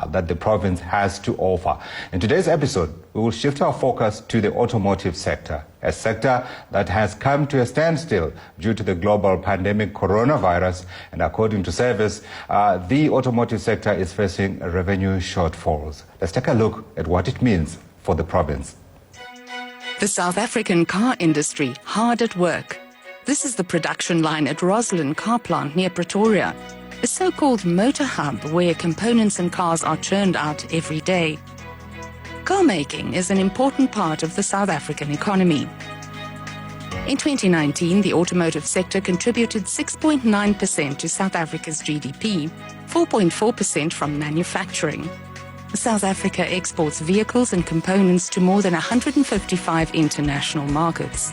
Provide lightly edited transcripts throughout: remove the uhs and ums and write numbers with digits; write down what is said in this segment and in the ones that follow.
that the province has to offer. In today's episode, we will shift our focus to the automotive sector, a sector that has come to a standstill due to the global pandemic coronavirus. And according to Service, the automotive sector is facing revenue shortfalls. Let's take a look at what it means for the province. The South African car industry hard at work. This is the production line at Roslyn car plant near Pretoria, a so-called motor hub where components and cars are churned out every day. Car making is an important part of the South African economy. In 2019, the automotive sector contributed 6.9% to South Africa's GDP, 4.4% from manufacturing. South Africa exports vehicles and components to more than 155 international markets.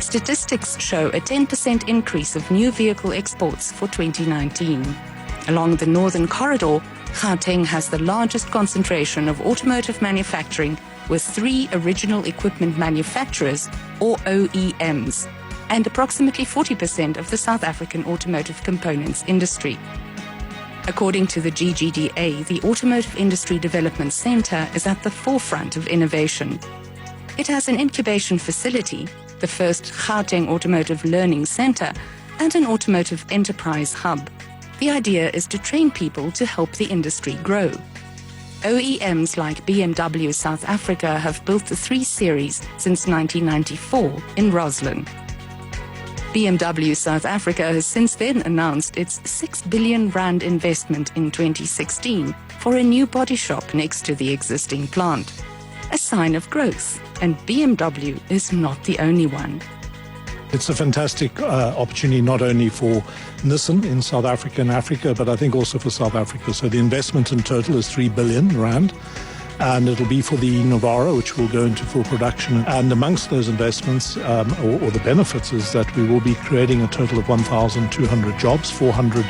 Statistics show a 10% increase of new vehicle exports for 2019. Along the northern corridor, Gauteng has the largest concentration of automotive manufacturing with 3 original equipment manufacturers, or OEMs, and approximately 40% of the South African automotive components industry. According to the GGDA, the Automotive Industry Development Centre is at the forefront of innovation. It has an incubation facility, the first Gauteng Automotive Learning Centre, and an automotive enterprise hub. The idea is to train people to help the industry grow. OEMs like BMW South Africa have built the 3 Series since 1994 in Roslyn. BMW South Africa has since then announced its 6 billion rand investment in 2016 for a new body shop next to the existing plant. A sign of growth, and BMW is not the only one. It's a fantastic opportunity not only for Nissan in South Africa and Africa, but I think also for South Africa. So the investment in total is 3 billion rand, and it'll be for the Navara, which will go into full production. And amongst those investments, or the benefits, is that we will be creating a total of 1,200 jobs, 400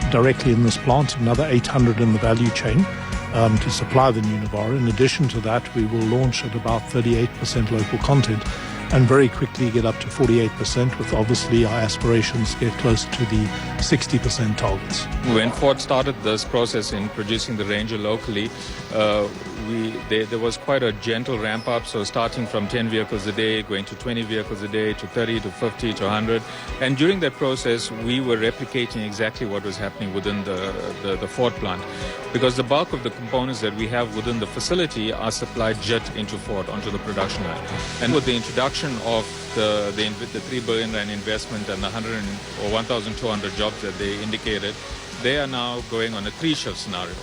directly in this plant, another 800 in the value chain. To supply the new Navara. In addition to that, we will launch at about 38% local content and very quickly get up to 48%, with obviously our aspirations get close to the 60% targets. When Ford started this process in producing the Ranger locally, there was quite a gentle ramp up, so starting from 10 vehicles a day, going to 20 vehicles a day, to 30, to 50, to 100. And during that process, we were replicating exactly what was happening within the Ford plant, because the bulk of the components that we have within the facility are supplied jet into Ford, onto the production line. And with the introduction of the 3 billion rand investment and the 1,200 jobs that they indicated, they are now going on a 3-shift scenario.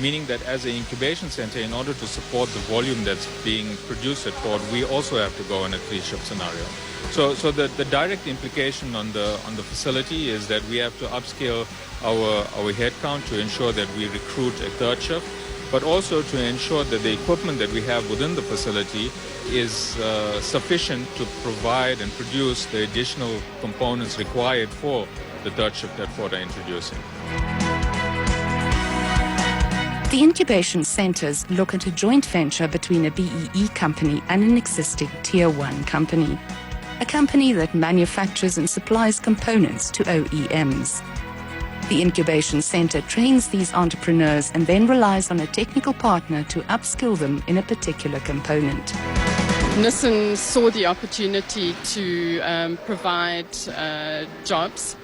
Meaning that as an incubation center, in order to support the volume that's being produced at Ford, we also have to go on a 3-shift scenario. So the direct implication on the facility is that we have to upscale our headcount to ensure that we recruit a 3rd shift, but also to ensure that the equipment that we have within the facility is sufficient to provide and produce the additional components required for the 3rd shift that Ford are introducing. The incubation centres look at a joint venture between a BEE company and an existing Tier 1 company, a company that manufactures and supplies components to OEMs. The incubation centre trains these entrepreneurs and then relies on a technical partner to upskill them in a particular component. Nissan saw the opportunity to provide jobs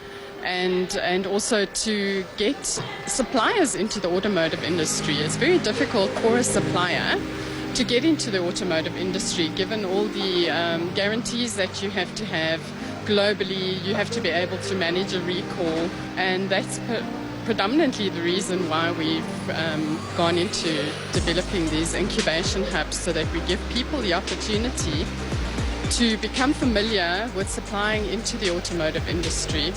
and also to get suppliers into the automotive industry. It's very difficult for a supplier to get into the automotive industry, given all the guarantees that you have to have globally. You have to be able to manage a recall, and that's predominantly the reason why we've gone into developing these incubation hubs, so that we give people the opportunity to become familiar with supplying into the automotive industry,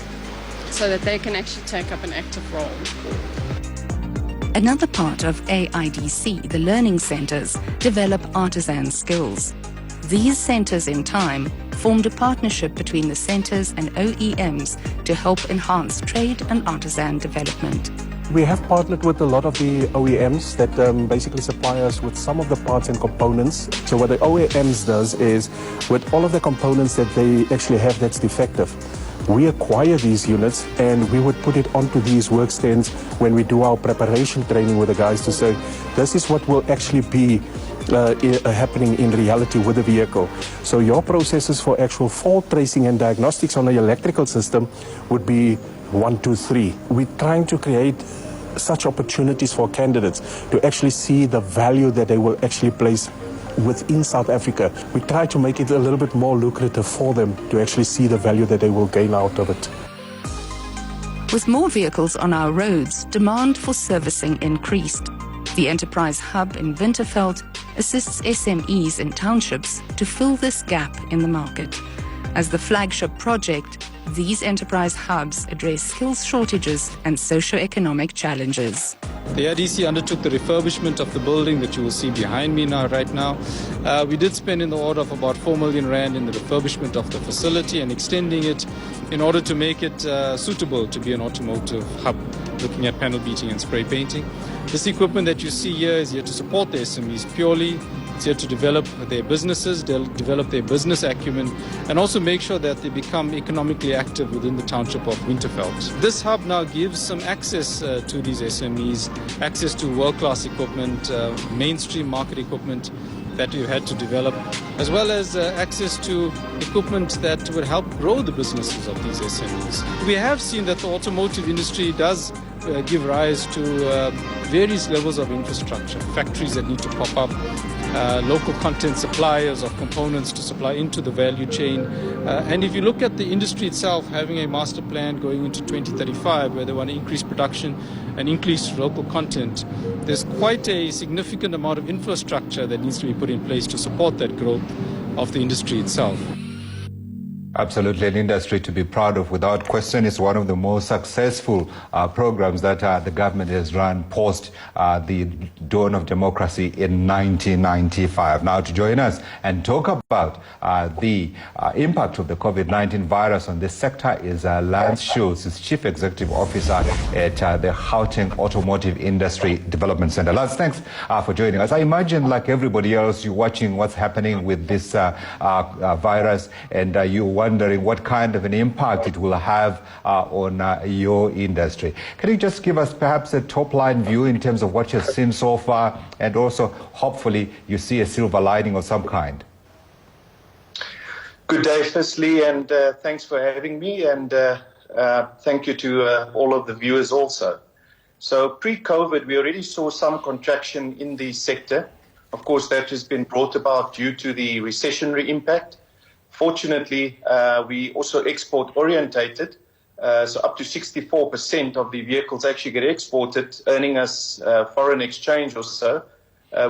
so that they can actually take up an active role. Another part of AIDC, the learning centres, develop artisan skills. These centres in time formed a partnership between the centres and OEMs to help enhance trade and artisan development. We have partnered with a lot of the OEMs that basically supply us with some of the parts and components. So what the OEMs does is, with all of the components that they actually have that's defective, we acquire these units and we would put it onto these work stands when we do our preparation training with the guys to say, this is what will actually be happening in reality with the vehicle. So your processes for actual fault tracing and diagnostics on the electrical system would be 1, 2, 3. We're trying to create such opportunities for candidates to actually see the value that they will actually place within South Africa. We try to make it a little bit more lucrative for them to actually see the value that they will gain out of it. With more vehicles on our roads, demand for servicing increased. The Enterprise Hub in Winterveld assists SMEs in townships to fill this gap in the market. As the flagship project, these enterprise hubs address skills shortages and socio-economic challenges. The RDC undertook the refurbishment of the building that you will see behind me right now. We did spend in the order of about 4 million rand in the refurbishment of the facility and extending it in order to make it suitable to be an automotive hub, looking at panel beating and spray painting. This equipment that you see here is here to support the SMEs purely. It's here to develop their businesses, develop their business acumen, and also make sure that they become economically active within the township of Winterveld. This hub now gives some access to these SMEs, access to world-class equipment, mainstream market equipment that we've had to develop, as well as access to equipment that would help grow the businesses of these SMEs. We have seen that the automotive industry does give rise to various levels of infrastructure, factories that need to pop up, local content suppliers of components to supply into the value chain. And if you look at the industry itself, having a master plan going into 2035 where they want to increase production and increase local content, there's quite a significant amount of infrastructure that needs to be put in place to support that growth of the industry itself. Absolutely, an industry to be proud of without question. It's one of the most successful programs that the government has run post the dawn of democracy in 1995. Now to join us and talk about the impact of the COVID-19 virus on this sector is Lance Schultz, who's Chief Executive Officer at the Gauteng Automotive Industry Development Centre. Lance, thanks for joining us. I imagine, like everybody else, you're watching what's happening with this virus, and you wondering what kind of an impact it will have on your industry. Can you just give us perhaps a top-line view in terms of what you've seen so far, and also hopefully you see a silver lining of some kind? Good day, firstly, and thanks for having me, and thank you to all of the viewers also. So pre-COVID, we already saw some contraction in the sector. Of course, that has been brought about due to the recessionary impact. Fortunately, we also export-orientated, so up to 64% of the vehicles actually get exported, earning us foreign exchange or so,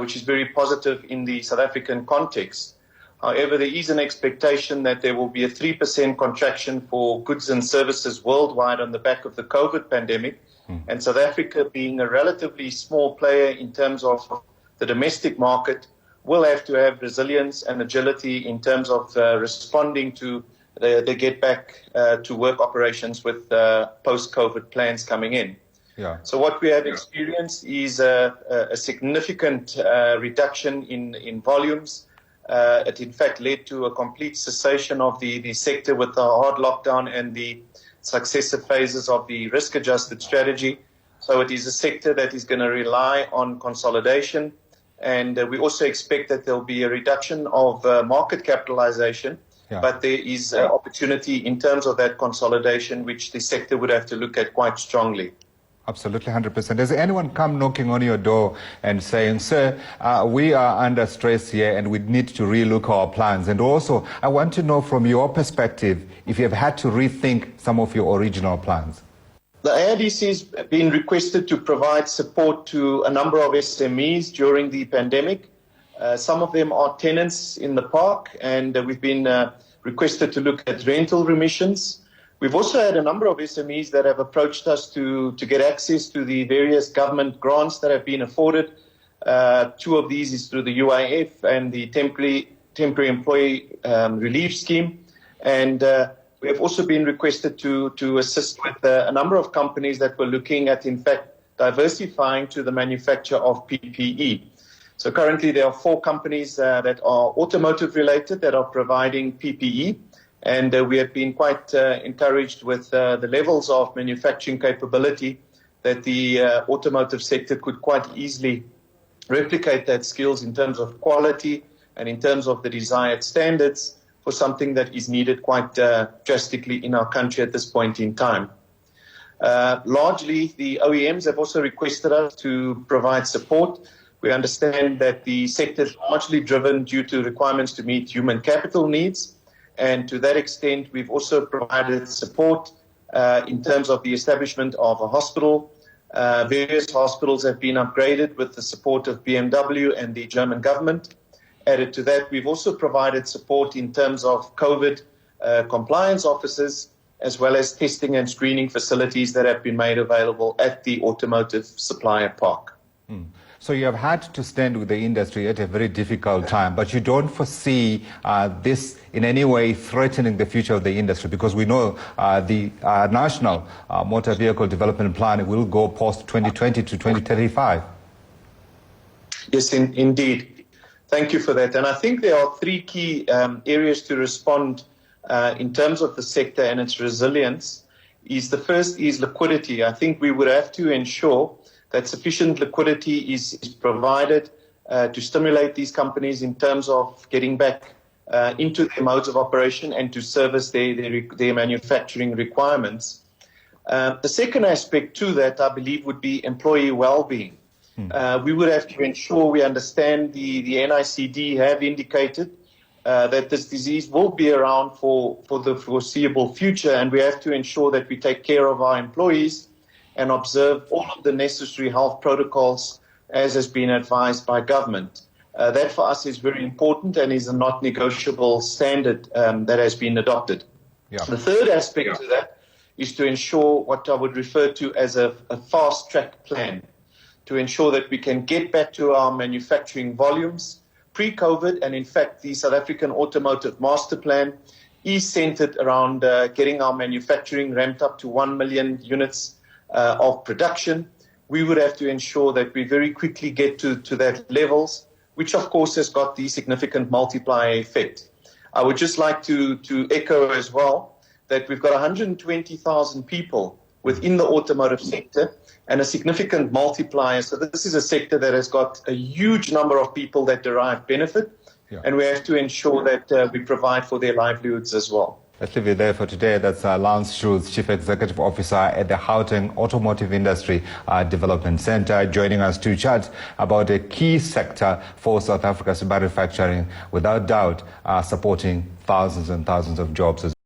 which is very positive in the South African context. However, there is an expectation that there will be a 3% contraction for goods and services worldwide on the back of the COVID pandemic, and South Africa being a relatively small player in terms of the domestic market, will have to have resilience and agility in terms of responding to the get back to work operations with post-COVID plans coming in. Yeah. So what we have experienced is a significant reduction in volumes. It in fact led to a complete cessation of the sector with the hard lockdown and the successive phases of the risk-adjusted strategy. So it is a sector that is going to rely on consolidation. And we also expect that there will be a reduction of market capitalization, but there is opportunity in terms of that consolidation, which the sector would have to look at quite strongly. Absolutely, 100%. Does anyone come knocking on your door and saying, sir, we are under stress here and we need to relook our plans? And also, I want to know from your perspective if you have had to rethink some of your original plans. The ARDC has been requested to provide support to a number of SMEs during the pandemic. Some of them are tenants in the park, and we've been requested to look at rental remissions. We've also had a number of SMEs that have approached us to get access to the various government grants that have been afforded. Two of these is through the UIF and the temporary employee relief scheme. And we have also been requested to assist with a number of companies that were looking at, in fact, diversifying to the manufacture of PPE. So currently there are 4 companies that are automotive related that are providing PPE. And we have been quite encouraged with the levels of manufacturing capability that the automotive sector could quite easily replicate that skills in terms of quality and in terms of the desired standards for something that is needed quite drastically in our country at this point in time. Largely, the OEMs have also requested us to provide support. We understand that the sector is largely driven due to requirements to meet human capital needs. And to that extent, we've also provided support in terms of the establishment of a hospital. Various hospitals have been upgraded with the support of BMW and the German government. Added to that, we've also provided support in terms of COVID compliance officers, as well as testing and screening facilities that have been made available at the automotive supplier park. So you have had to stand with the industry at a very difficult time, but you don't foresee this in any way threatening the future of the industry, because we know the National Motor Vehicle Development Plan will go post-2020 to 2035. Yes, indeed. Thank you for that. And I think there are three key areas to respond in terms of the sector and its resilience. The first is liquidity. I think we would have to ensure that sufficient liquidity is provided to stimulate these companies in terms of getting back into their modes of operation and to service their manufacturing requirements. The second aspect to that, I believe, would be employee well-being. We would have to ensure we understand the NICD have indicated that this disease will be around for the foreseeable future, and we have to ensure that we take care of our employees and observe all of the necessary health protocols as has been advised by government. That for us is very important and is a not negotiable standard that has been adopted. Yeah. The third aspect to that is to ensure what I would refer to as a fast-track plan, to ensure that we can get back to our manufacturing volumes pre-COVID. And in fact, the South African Automotive Master Plan is centered around getting our manufacturing ramped up to 1 million units of production. We would have to ensure that we very quickly get to that levels, which of course has got the significant multiplier effect. I would just like to echo as well that we've got 120,000 people within the automotive sector and a significant multiplier. So this is a sector that has got a huge number of people that derive benefit, and we have to ensure that we provide for their livelihoods as well. Let's leave it there for today. That's Lance Schultz, Chief Executive Officer at the Gauteng Automotive Industry Development Centre, joining us to chat about a key sector for South Africa's manufacturing, without doubt supporting thousands and thousands of jobs.